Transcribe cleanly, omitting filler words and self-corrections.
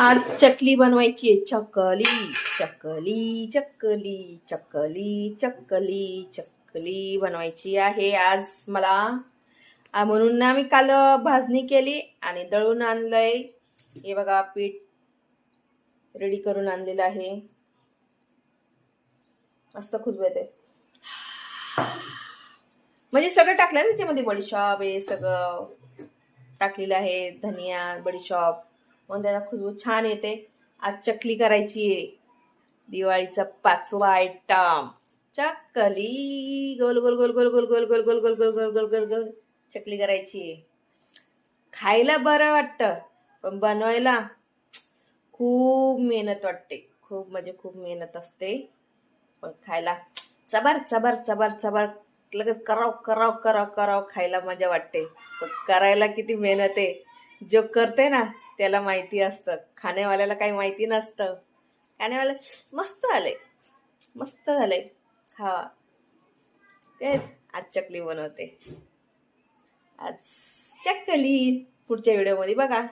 आज चकली बनवायची आहे. चकली चकली चकली चकली चकली चकली बनवायची आहे आज मला. म्हणून ना मी काल भाजणी केली आणि दळून आणलंय. हे बघा पीठ रेडी करून आणलेलं आहे. मस्त खुशबू येते. म्हणजे सगळं टाकलं ना त्याच्यामध्ये, बडीशॉप हे सगळं टाकलेलं आहे, धनिया बडीशॉप, मग त्याला खुशबू छान येते. आज चकली करायची आहे, दिवाळीचा 5वा आयटम चकली. गोल गोल गोल गोल गोल गोल गोल गोल गोल गोल गोल गोल गोल गोल चकली करायची आहे. खायला बरं वाटतं पण बनवायला खूप मेहनत वाटते. खूप म्हणजे खूप मेहनत असते, पण खायला चबर चबर चबर चबर लगेच कराव कराव कराव कराव खायला मजा वाटते. पण करायला किती मेहनत आहे, जो करते ना त्याला माहिती असतं. खाण्यावाल्याला काही माहिती नसतं. खाण्यावाला मस्त आलंय, मस्त झालंय, खावा. तेच आज चकली बनवते. आज चकली पुढच्या व्हिडिओमध्ये बघा.